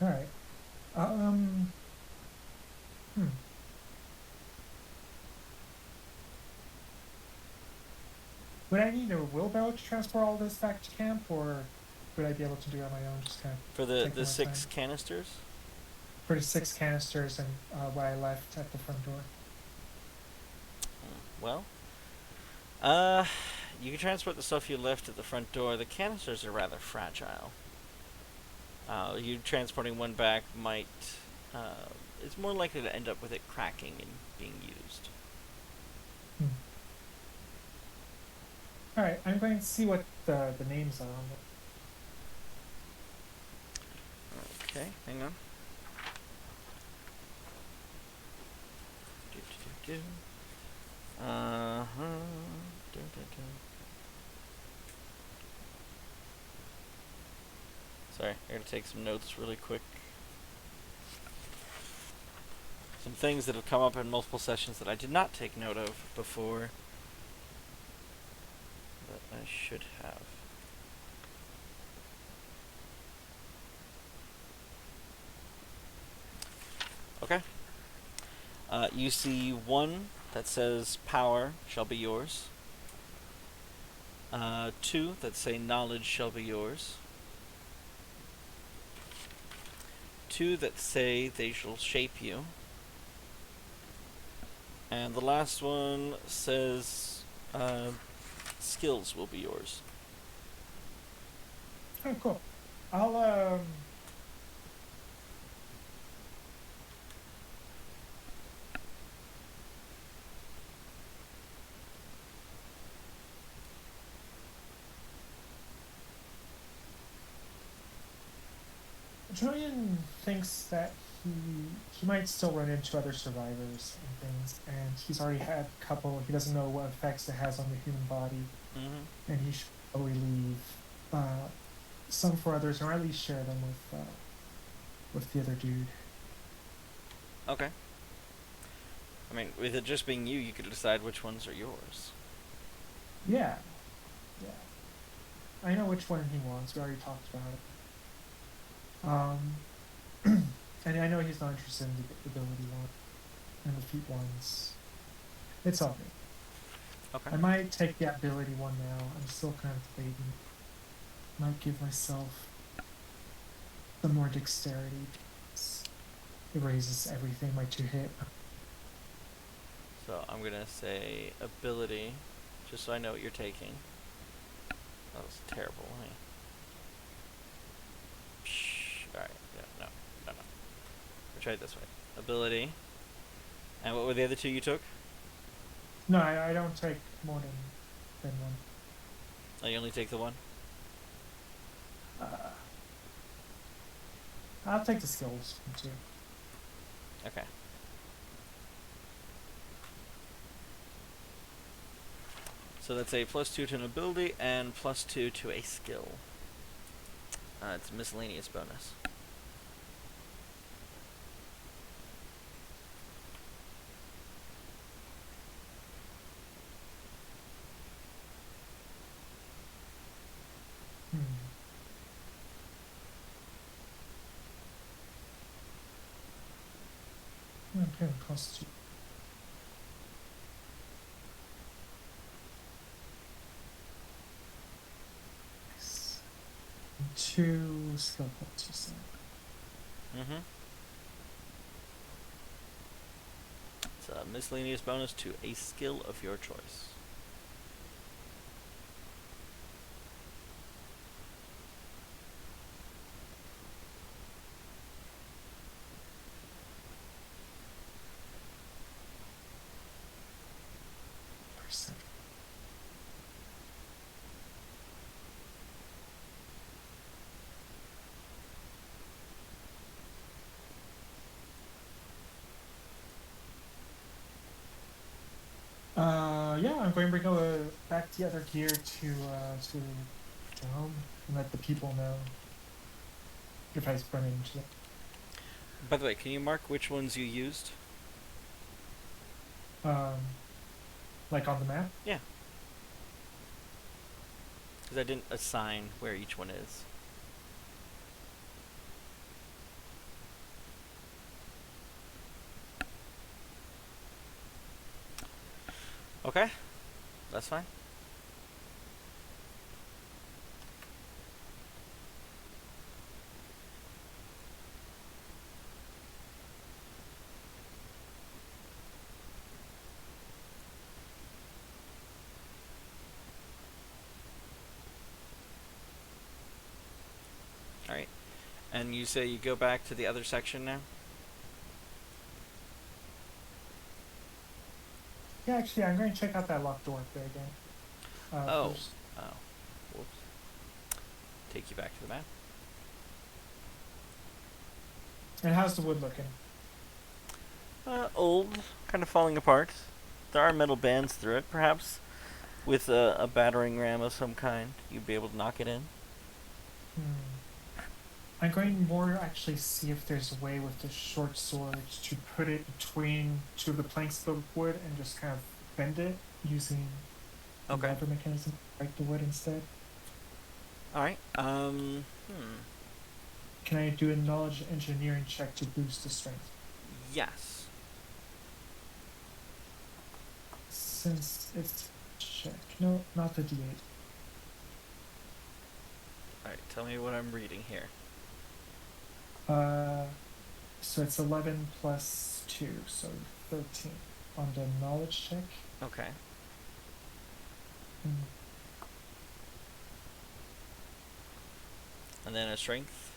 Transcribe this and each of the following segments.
All right. Um. Hmm. Would I need a wheelbarrow to transport all this back to camp, or would I be able to do it on my own? Just kind of For taking the my six time canisters? for the 6 canisters and what I left at the front door. Well, uh, you can transport the stuff you left at the front door. The canisters are rather fragile. You transporting one back might. Uh, it's more likely to end up with it cracking and being used. Hmm. All right. I'm going to see what the names are on it. Okay, hang on. Do, do, do, do. Uh huh. Do, do, do. Sorry, I gotta take some notes really quick. Some things that have come up in multiple sessions that I did not take note of before that I should have. Okay. You see one that says power shall be yours. Two that say knowledge shall be yours. Two that say they shall shape you. And the last one says skills will be yours. Oh, cool. I'll Julian thinks that he might still run into other survivors and things, and he's already had a couple. He doesn't know what effects it has on the human body, Mm-hmm. and he should probably leave some for others, or at least share them with the other dude. Okay. I mean, with it just being you, you could decide which ones are yours. Yeah, yeah. I know which one he wants. We already talked about it. Um, and I know he's not interested in the ability one and the feat ones. It's all good. Okay. I might take the ability one now. I'm still kind of debating. Might give myself some more dexterity. It raises everything by 2 hit. So I'm gonna say ability, just so I know what you're taking. That was terrible. Hey. All right. Yeah. No. No. No. We'll try it this way. Ability. And what were the other two you took? No, I don't take more than one. Oh, you only take the one. Uh, I'll take the skills one too. Okay. So that's a +2 to an ability and +2 to a skill. It's a miscellaneous bonus. Hmm. Okay, +2. Nice. 2 skill points, you said. Mm-hmm. It's a miscellaneous bonus to a skill of your choice. Perception. Yeah, I'm going to bring back the other gear to home and let the people know if I run into them. By the way, can you mark which ones you used? Um, like on the map. Yeah, because I didn't assign where each one is. Okay, that's fine. All right. And you say you go back to the other section now? Yeah, actually, I'm going to check out that locked door up there again. Oh. First. Oh. Whoops. Take you back to the map. And how's the wood looking? Old, kind of falling apart. There are metal bands through it, perhaps. With a battering ram of some kind, you'd be able to knock it in. Hmm. I'm going to more actually see if there's a way with the short sword to put it between two of the planks of the wood and just kind of bend it using the Okay. lever mechanism to break the wood instead. All right. Can I do a knowledge engineering check to boost the strength? Yes. Since it's check. No, not the D8. All right. Tell me what I'm reading here. Uh, so it's 11 plus 2, so 13 on the knowledge check. Okay. Hmm. And then a strength.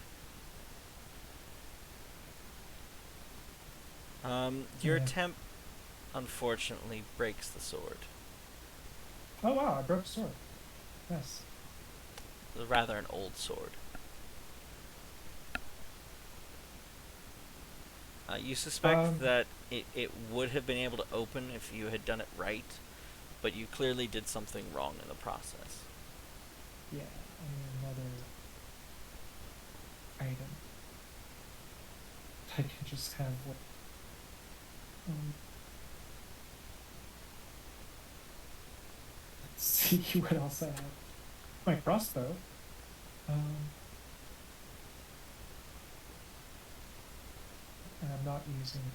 Your Yeah. attempt, unfortunately, breaks the sword. Oh wow, I broke the sword. Yes. Rather, an old sword. You suspect that it would have been able to open if you had done it right, but you clearly did something wrong in the process. Yeah, I mean another item. I can just kind of um, let's see what else I have. My crossbow. Um, and I'm not using it.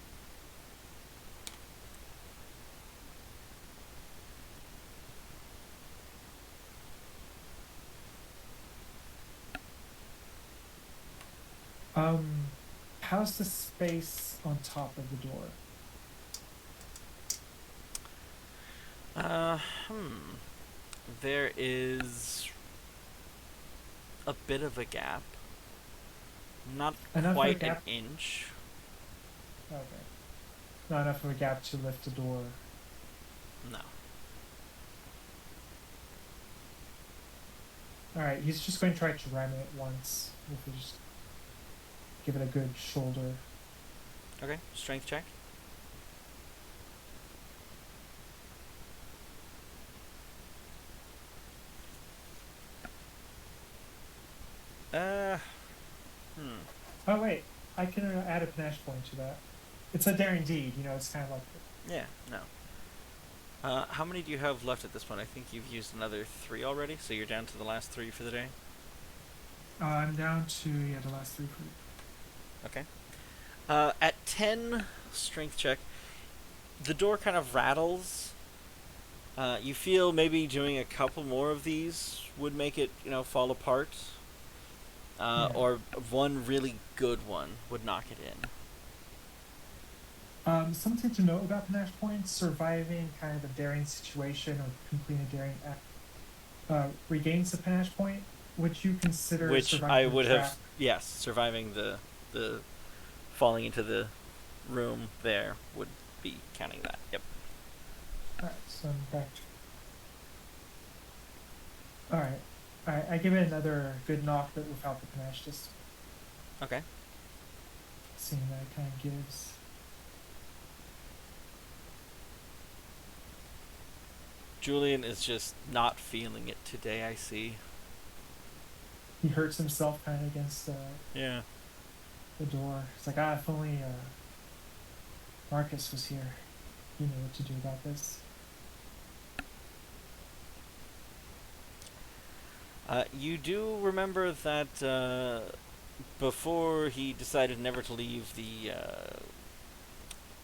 How's the space on top of the door? Uh, hmm. There is a bit of a gap. Not Enough of a quite an gap. inch. Okay. Not enough of a gap to lift the door. No. All right, he's just going to try to ram it once. If we just give it a good shoulder. Okay, strength check. Uh, hmm. Oh wait, I can add a panache point to that. It's a daring deed, you know. It's kind of like. Yeah, no. How many do you have left at this point? I think you've used another 3 already, so you're down to the last 3 for the day. I'm down to the last 3 for. Okay. At 10 strength check, the door kind of rattles. You feel maybe doing a couple more of these would make it, fall apart. Yeah. Or one really good one would knock it in. Something to note about panache points: surviving kind of a daring situation or completing a daring act regains a panache point. Would you consider Which surviving I the would trap? have, yes, surviving the falling into the room there would be counting that. Yep. All right, so I'm back. All right, all right. I give it another good knock, but without the panache. Just Okay. seeing that it kind of gives. Julian is just not feeling it today, I see. He hurts himself kind of against Yeah. the door. It's like, if only Marcus was here. He knew what to do about this. You do remember that before he decided never to leave the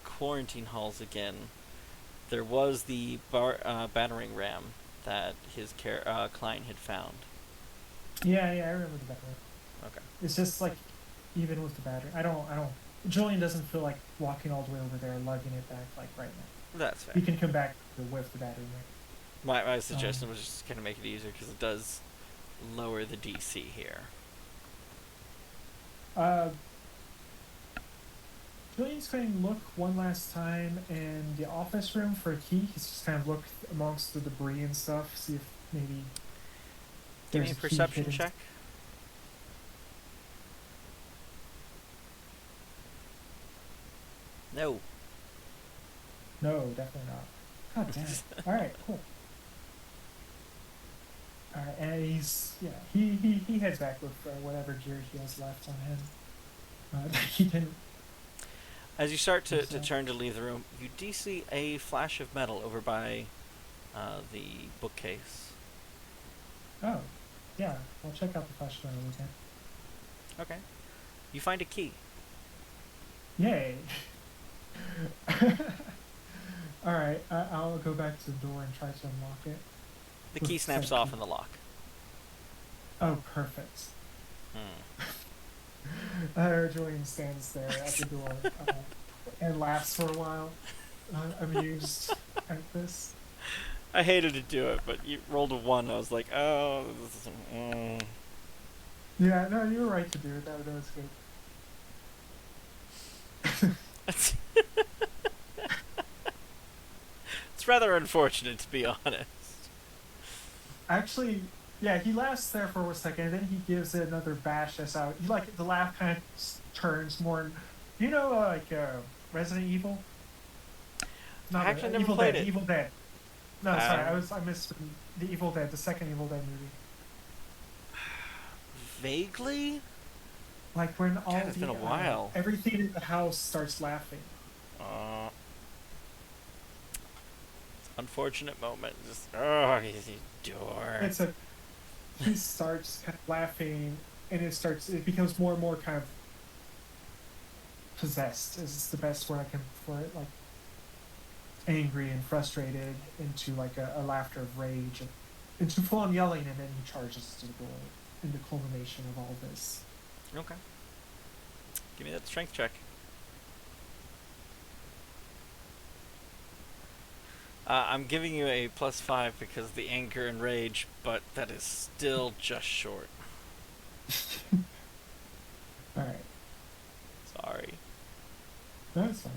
quarantine halls again, there was the battering ram that his client had found. Yeah, yeah, I remember the battery. Okay. It's just like, even with the battery, I don't. Julian doesn't feel like walking all the way over there and lugging it back like right now. That's fair. He can come back with the battery. My Right? suggestion was just kind of make it easier because it does lower the DC here. Uh, Julian's going to look one last time in the office room for a key. He's just kind of look amongst the debris and stuff, see if maybe Give me there's a a key perception hidden. check. No. No, definitely not. God damn it. All right, cool. All right, and he heads back with whatever gear he has left on him. He didn't As you start use to that. turn to leave the room, you do see a flash of metal over by the bookcase. Oh, yeah. I'll check out the flash drive again. Okay. You find a key. Yay! All right, I'll go back to the door and try to unlock it The with key the snaps same off key. in the lock. Oh, perfect. Hmm. Julian stands there at the door and laughs for a while, amused at this. I hated to do it, but you rolled a 1. I was like, oh. Yeah, no, you were right to do it. That was good. It's rather unfortunate, to be honest. Actually, yeah, he laughs there for a second, and then he gives it another bash us out. He, like, the laugh kind of turns more. You know, Resident Evil? I Not actually never Evil played Dead. it. Evil Dead. No, sorry, Um, I missed the Evil Dead, the second Evil Dead movie. Vaguely? Like when God, all it's been the a while. everything in the house starts laughing. Uh, unfortunate moment. Just, oh, you dork. It's a He starts kind of laughing, and it becomes more and more kind of possessed. Is the best word I can for it? Like angry and frustrated into like a laughter of rage, and into full on yelling, and then he charges to the door in the culmination of all this. Okay. Give me that strength check. I'm giving you a +5 because of the anger and rage, but that is still just short. All right, Sorry. that's fine.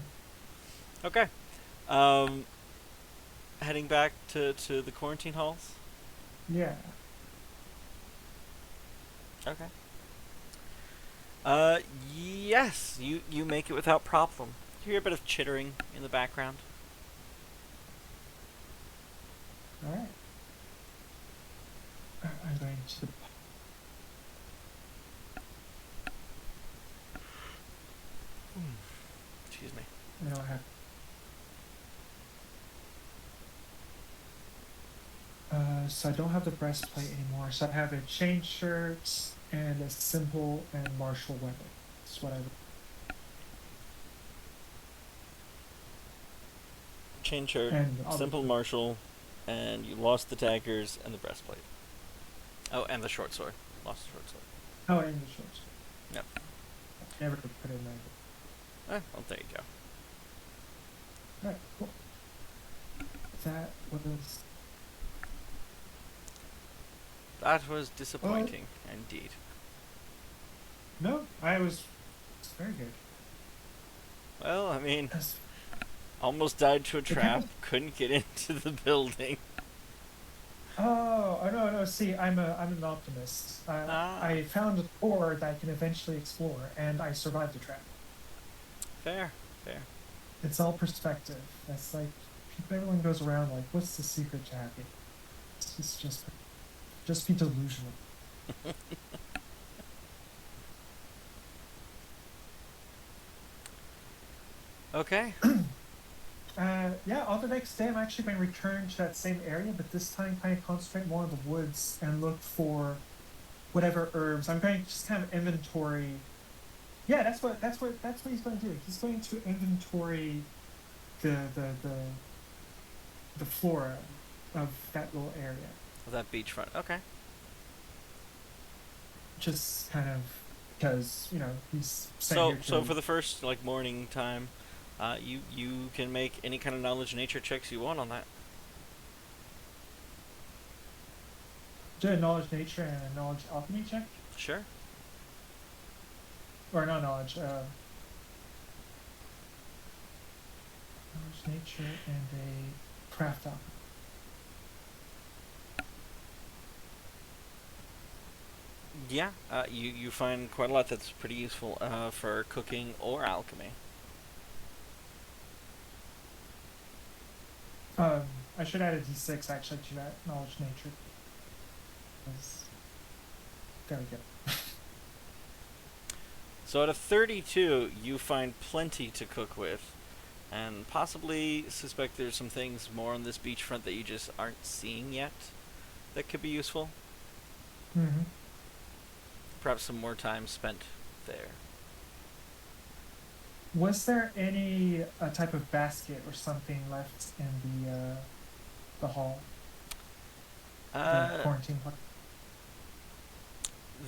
Okay. Heading back to the quarantine halls? Yeah. Okay. Yes, you make it without problem. You hear a bit of chittering in the background. All right. I'm going to. Excuse me. I don't have. So I don't have the breastplate anymore. So I have a chain shirt and a simple and martial weapon. That's what I. Chain shirt, And simple obviously, martial, and you lost the daggers and the breastplate. Oh, and the short sword. Lost the short sword. oh, and the short sword. Yep. Never could put it in there. Well, there you go. All right, cool. That was. That was disappointing, indeed. No, it's very good. Well, I mean, That's, almost died to a it kind trap, of. couldn't get into the building. Oh, no, no. See, I'm an optimist. Ah, I found a door that I can eventually explore, and I survived the trap. fair, fair. It's all perspective. That's like everyone goes around like, "What's the secret to happiness?" It's just be delusional. Okay. Yeah. On the next day, I'm actually going to return to that same area, but this time kind of concentrate more on the woods and look for whatever herbs. I'm going to just kind of inventory. Yeah, that's what he's going to do. He's going to inventory the the flora of that little area. Of that beachfront. Okay. Just kind of because he's sent So here so to for the first like morning time, you can make any kind of knowledge nature checks you want on that. do a knowledge nature and a knowledge alchemy check, Sure. or not knowledge, knowledge nature and a craft alchemy. Yeah. You find quite a lot that's pretty useful for cooking or alchemy. Um, I should add a d6 actually to that knowledge nature. 'Cause- There we go. So at a 32, you find plenty to cook with, and possibly suspect there's some things more on this beachfront that you just aren't seeing yet that could be useful. Mm-hmm. Perhaps some more time spent there. Was there any type of basket or something left in the hall, the Uh, quarantine hall?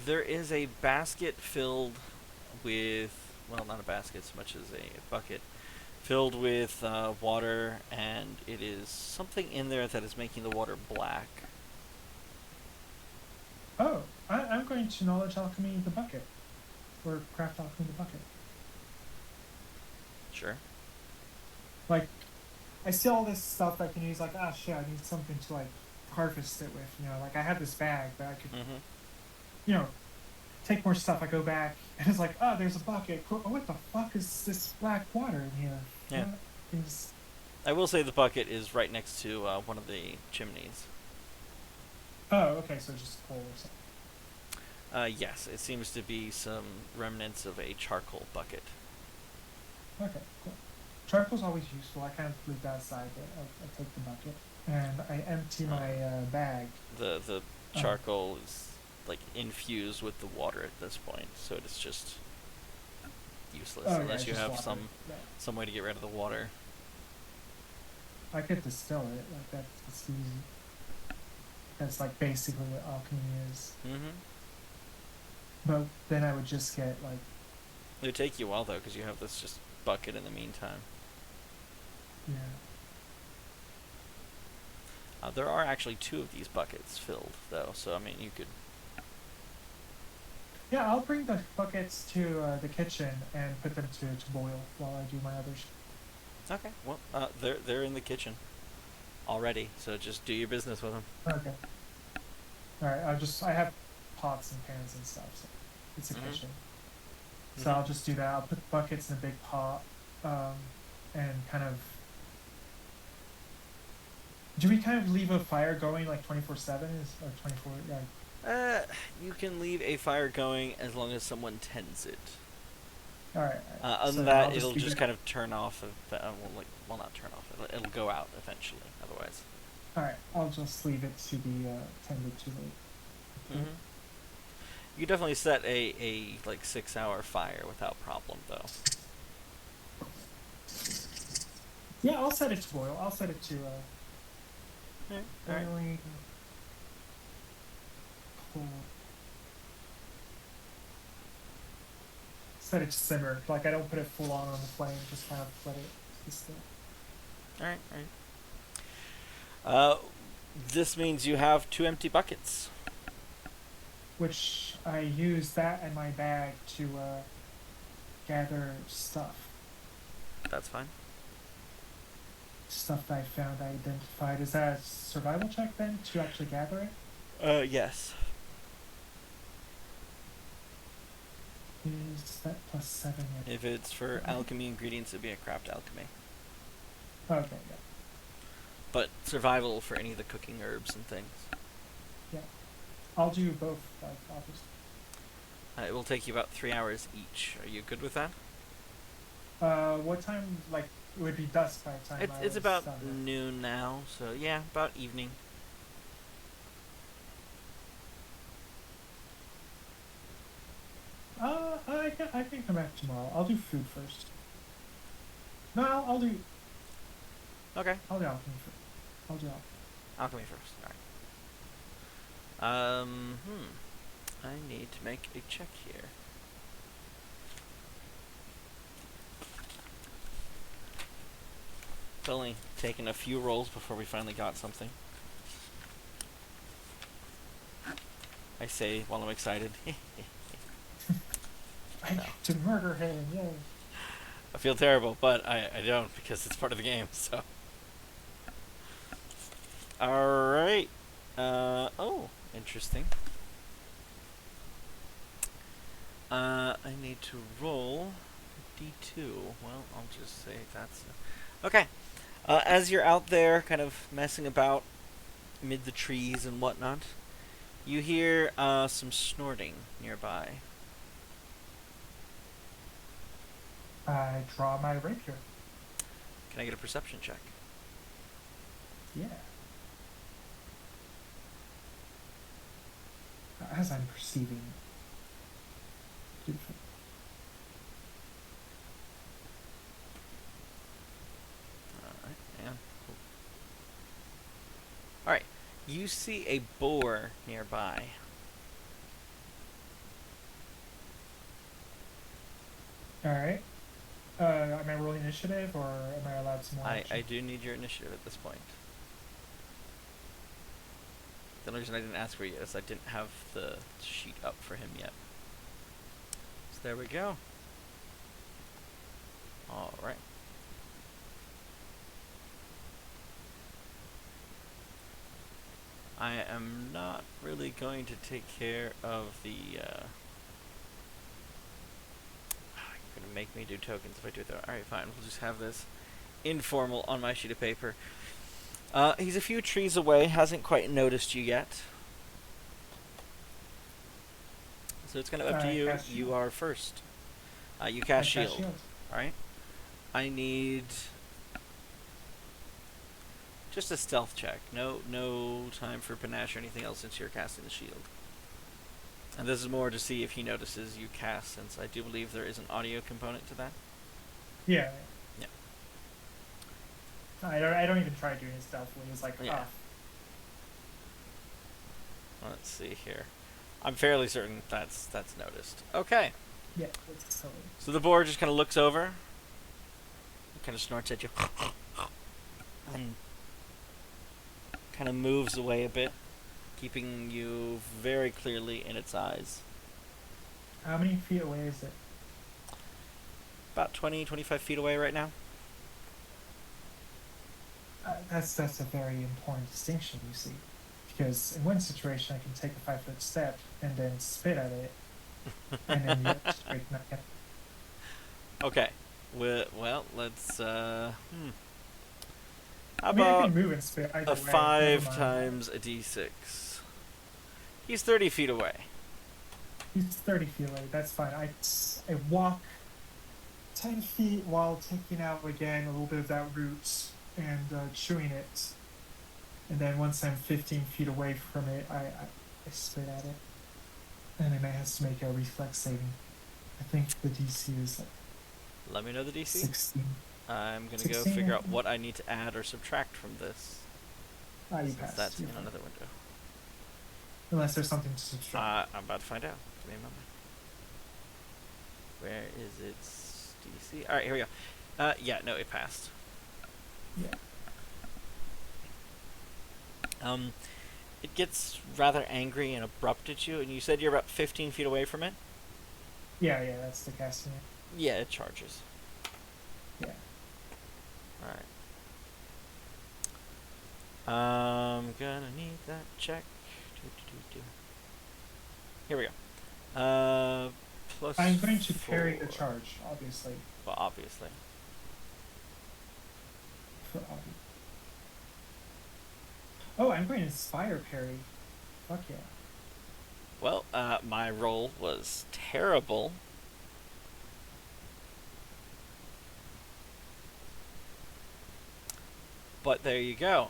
there is a basket filled with, well, not a basket so much as a bucket, filled with water, and it is something in there that is making the water black. Oh, I'm going to knowledge alchemy the bucket, or craft alchemy the bucket. Sure. Like, I see all this stuff I can use. Like, ah, shit, I need something to like harvest it with. Like I have this bag, but I could, Mm-hmm. you know, take more stuff. I go back, and it's like, oh, there's a bucket. Cool. Oh, what the fuck is this black water in here? Yeah. What is? I will say the bucket is right next to one of the chimneys. Oh, okay, so just coal or something. Yes, it seems to be some remnants of a charcoal bucket. Okay, cool. Charcoal's always useful. I kind of leave that aside, but I take the bucket and I empty my bag. The charcoal is like infused with the water at this point, so it's just useless Oh, yeah, unless it's you just have water. Yeah. some way to get rid of the water. I could distill it. Like that's easy. That's like basically what alchemy is. Mm-hmm. But then I would just get like, It would take you a while though, because you have this just bucket in the meantime. yeah. There are actually 2 of these buckets filled though, so I mean you could. Yeah, I'll bring the buckets to the kitchen and put them to boil while I do my other Okay. Well, they're in the kitchen already, so just do your business with them. Okay. Alright, I have pots and pans and stuff, so it's a Mhm. kitchen. So I'll just do that. I'll put buckets in a big pot, and kind of. Do we kind of leave a fire going like 24/7 or 24? Yeah. You can leave a fire going as long as someone tends it. All right. Other So than I'll that, it'll leave just it- kind of turn off. Well, not turn off. It'll go out eventually. Otherwise. All right. I'll just leave it to be tended to late. Mm-hmm. You can definitely set a like 6-hour fire without problem though. Yeah, I'll set it to boil. I'll set it to Alright. Alright. boiling. Cool. Set it to simmer. Like I don't put it full on the flame. Just kind of let it distill. Alright. Alright. This means you have 2 empty buckets. Which I use that in my bag to gather stuff. That's fine. Stuff that I found, I identified. Is that a survival check then to actually gather it? Yes. Is that +7 yet? If it's for alchemy ingredients, it'd be a craft alchemy. Okay, yeah. But survival for any of the cooking herbs and things. Yeah. I'll do both, obviously. It will take you about 3 hours each. Are you good with that? What time, like, it would be dusk by the time I It's was about done. noon now, so yeah, about evening. I can come back tomorrow. I'll do food first. No, I'll do Okay. alchemy first. I'll drop. Alchemy first. All right. I need to make a check here. It's only taken a few rolls before we finally got something. I say while I'm excited. I get to murder him, yay. I feel terrible, but I don't because it's part of the game, so. Alright. Oh, interesting. I need to roll a D2. Well, I'll just say that's... Okay. As you're out there kind of messing about amid the trees and whatnot, you hear some snorting nearby. I draw my rapier. Can I get a perception check? Yeah. As I'm perceiving. Beautiful. Alright, yeah. Cool. Alright, you see a boar nearby. Alright. Am I rolling initiative, or am I allowed some more action? I do need your initiative at this point. The only reason I didn't ask for you is I didn't have the sheet up for him yet. So there we go. Alright. I am not really going to take care of the, you're gonna make me do tokens if I do it though. Alright, fine. We'll just have this informal on my sheet of paper. He's a few trees away, hasn't quite noticed you yet. So it's kind of up to you. You are first. You cast shield. Alright. I need just a stealth check. No time for panache or anything else since you're casting the shield. And this is more to see if he notices you cast, since I do believe there is an audio component to that. Yeah. Yeah. I don't even try doing it stealthily. It's like, yeah. Let's see here. I'm fairly certain that's noticed. Okay. Yeah, that's silly. So the boar just kind of looks over, kind of snorts at you, and kind of moves away a bit, keeping you very clearly in its eyes. How many feet away is it? About 20, 25 feet away right now. That's a very important distinction, you see. Because in one situation, I can take a 5-foot step and then spit at it, and then you straighten back at it. Okay. Well, let's, How I about can move and spit either a way. 5 times a d6? He's 30 feet away. He's 30 feet away, that's fine. I walk 10 feet while taking out, again, a little bit of that root and chewing it. And then once I'm 15 feet away from it, I spit at it. And then it has to make a reflex saving. I think the DC is like... Let me know the DC. 16. I'm going to go figure out what I need to add or subtract from this. You passed. That's in another window. Unless there's something to subtract. I'm about to find out. Give me a moment. Where is its DC? Alright, here we go. Yeah, no, it passed. Yeah. It gets rather angry and abrupt at you, and you said you're about 15 feet away from it? Yeah, that's the casting. Yeah, it charges. Yeah. Alright. I'm gonna need that check. Here we go. Plus I'm going to 4. parry the charge, obviously. Well, obviously. Oh, I'm going to inspire parry. Fuck yeah. Well, my roll was terrible. But there you go.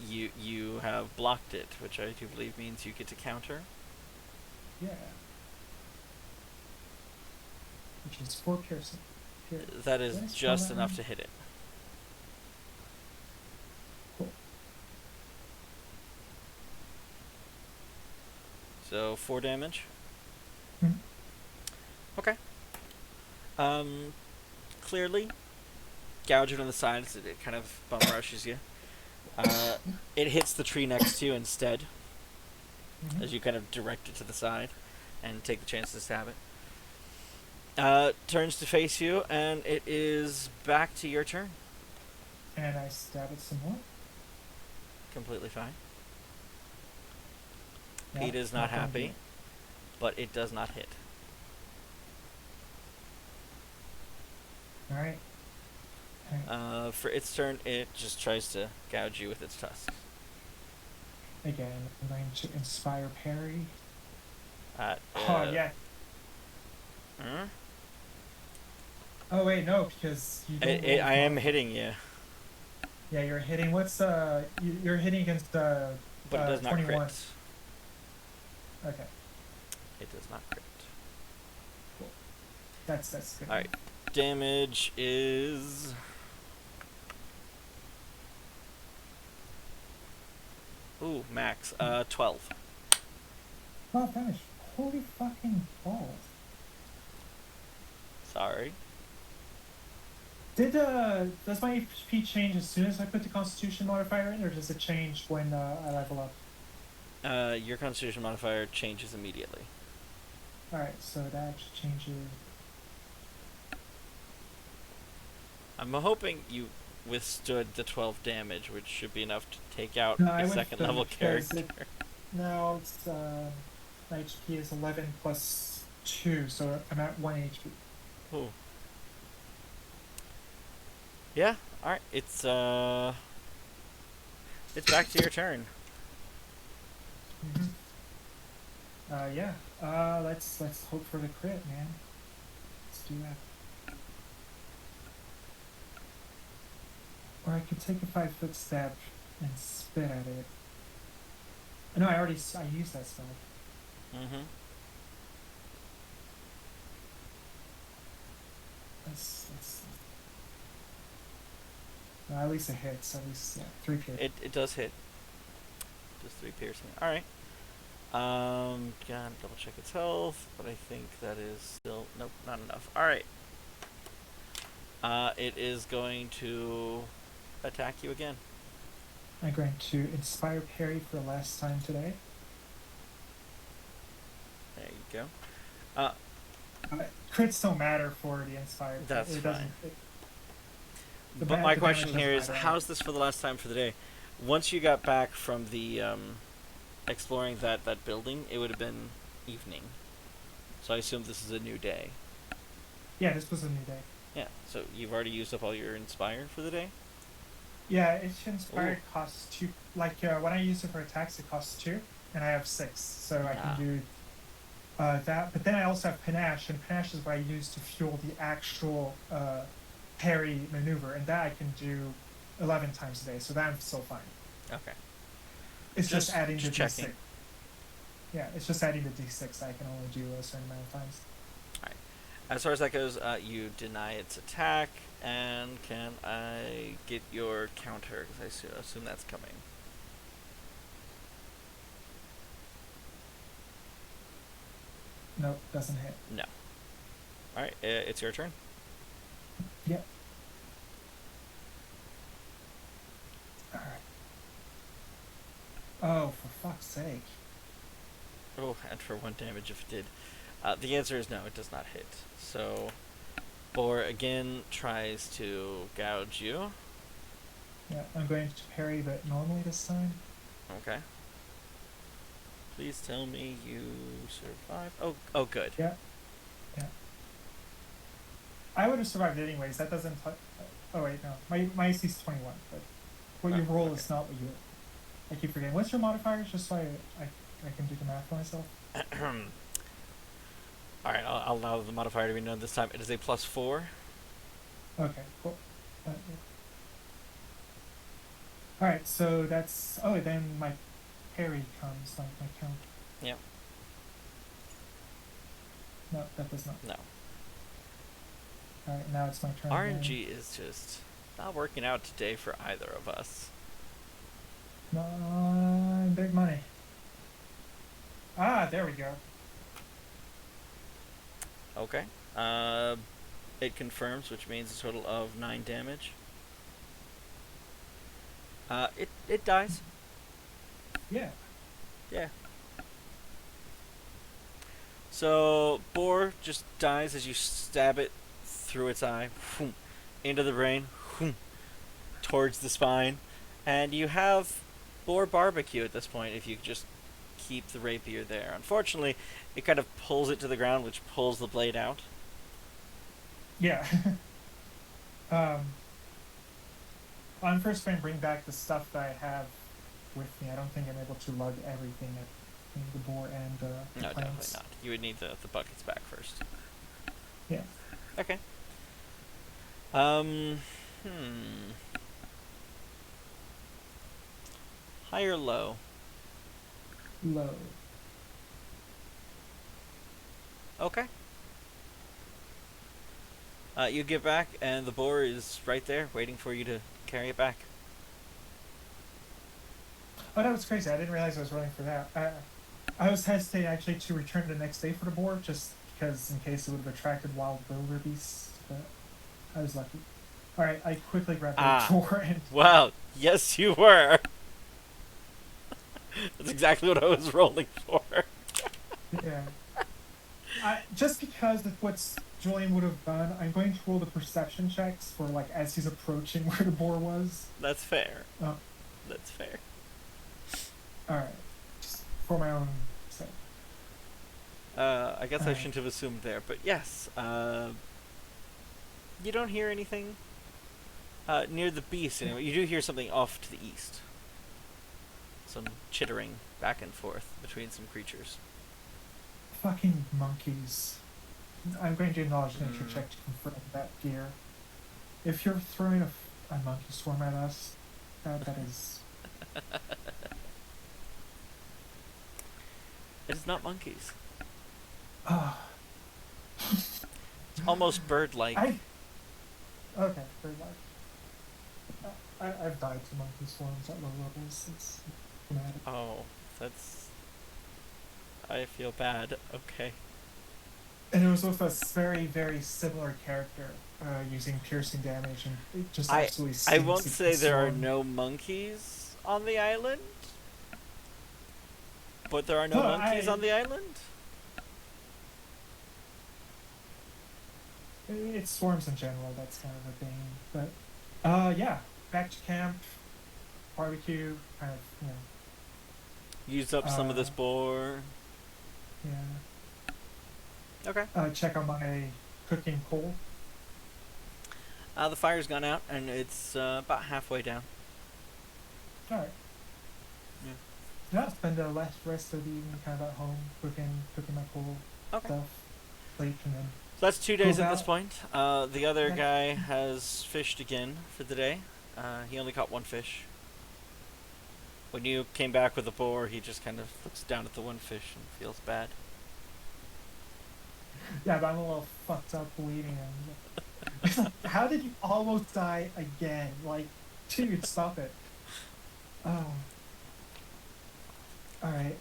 You have blocked it, which I do believe means you get to counter. Yeah. Which is 4 piercing. That is just enough to hit it. Cool. So 4 damage. Mhm. Okay. Clearly, gouging on the sides, it kind of bum rushes you. It hits the tree next to you instead, Mhm. as you kind of direct it to the side and take the chance to stab it. Turns to face you, and it is back to your turn. And I stab it some more. Completely fine. Yeah, Pete is not not gonna do happy, it. but it does not hit. All right. For its turn, it just tries to gouge you with its tusks. Again, I'm going to inspire parry. Uh, Oh uh, yeah. hmm? Oh wait, no, because you don't roll I am mod. hitting you, Yeah, you're hitting. What's you're hitting against but it does not crit. 21. Okay, It does not crit. cool. That's good. Alright. Damage is... Ooh, max. 12. 12 damage. Holy fucking balls. Sorry. Does my HP change as soon as I put the Constitution modifier in, or does it change when I level up? Your Constitution modifier changes immediately. All right, so that changes. I'm hoping you withstood the 12 damage, which should be enough to take out No, a I second withstood level it because character. now it's my HP is 11 plus 2, so I'm at 1 HP. Ooh. Yeah, alright. It's back to your turn. Mm-hmm. Yeah. Let's hope for the crit, man. Let's do that. Or I could take a 5-foot step and spit at it. No, I used that spell. Mm-hmm. Let's at least it hits. At least, yeah, 3 pierce. It does hit. Just 3 piercing. Alright. Gotta double check its health, but I think that is still... Nope, not enough. Alright. It is going to attack you again. I'm going to inspire parry for the last time today. There you go. Crits don't matter for the inspire. That's it fine. doesn't. But my the question damage here is, doesn't matter. how's this for the last time for the day? Once you got back from the exploring that building, it would have been evening. So I assume this is a new day. Yeah, this was a new day. Yeah, so you've already used up all your inspire for the day? Yeah, each inspired Ooh. costs 2. Like when I use it for attacks, it costs 2, and I have 6, so I can do that. But then I also have panache, and panache is what I use to fuel the actual parry maneuver, and that I can do 11 times a day. So that I'm still fine. Okay. It's just adding the checking. d6. Yeah, it's just adding the d6 that I can only do a certain amount of times. Alright. As far as that goes, you deny its attack, and can I get your counter? Because I assume that's coming. Nope, doesn't hit. No. Alright, it's your turn. Yep. Alright. Oh, for fuck's sake. Oh, and for 1 damage if it did. The answer is no, it does not hit. So, Boar again tries to gouge you. Yeah, I'm going to parry, but normally this time. Okay. Please tell me you survive. Oh, good. Yeah. Yeah. I would have survived anyways. That doesn't. Oh wait, no. My AC is 21, but what you roll is not what you. I keep forgetting. What's your modifiers? Just so I can do the math for myself. Alright, I'll allow the modifier to be known this time. It is a +4. Okay, cool. Yeah. Alright, so that's... Oh, then my parry comes, like my count. Yep. No, that does not. No. Alright, now it's my turn. RNG is just not working out today for either of us. No, big money. Ah, there we go. Okay. It confirms, which means a total of 9 damage. It dies. Yeah. Yeah. So boar just dies as you stab it through its eye, into the brain, towards the spine, and you have boar barbecue at this point. If you just keep the rapier there, unfortunately, it kind of pulls it to the ground, which pulls the blade out. Yeah. um, I'm first going to bring back the stuff that I have with me. I don't think I'm able to lug everything at the boar and the No, definitely plants. not. You would need the buckets back first. Yeah. Okay. Hmm. High or low? Low. Okay. You get back, and the boar is right there, waiting for you to carry it back. Oh, that was crazy. I didn't realize I was rolling for that. I was hesitating actually to return the next day for the boar, just because in case it would have attracted wild wildebeests, but I was lucky. All right, I quickly grabbed the Ah. boar and Wow. Yes, you were. That's exactly what I was rolling for. yeah. Just because of what Julian would have done, I'm going to roll the perception checks for like as he's approaching where the boar was. That's fair. Uh, That's fair. all right, just for my own sake. I guess All I right. shouldn't have assumed there, but yes. You don't hear anything near the beast anyway. You do hear something off to the east. Some chittering back and forth between some creatures. Fucking monkeys. I'm going to acknowledge nature Mm. check to confirm that gear. If you're throwing a monkey swarm at us, that is. It is not monkeys. Oh, It's almost bird-like. I okay. Very like. I've died to monkey swarms at low levels. It's dramatic. Oh, that's... I feel bad. Okay. And it was with a very similar character, using piercing damage, and it just I absolutely I stinks won't at say the there are swarm. no monkeys on the island, but there are no No, monkeys on the island? it's swarms in general. That's kind of a thing. But, yeah, back to camp, barbecue, kind of, Used up some of this boar. yeah. Okay. Check on my cooking coal. The fire's gone out, and it's about halfway down. All right. Yeah. Yeah, spend the rest of the evening kind of at home cooking my coal Okay. stuff, sleep, and then So that's 2 days goes at this out. point. The other Yeah. guy has fished again for the day. He only caught one fish. When you came back with the boar, he just kind of looks down at the one fish and feels bad. Yeah, but I'm a little fucked up bleeding. And how did you almost die again? Like, dude, stop it. Oh. All right.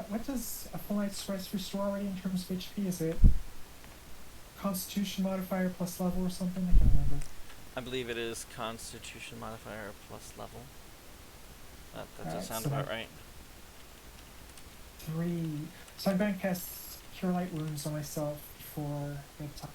What does a full night's rest restore already in terms of HP? Is it Constitution modifier plus level or something? I can't remember. I believe it is Constitution modifier plus level. That does Alright, sound so about right. 3. So I'm going to cast Cure Light Wounds on myself before bedtime.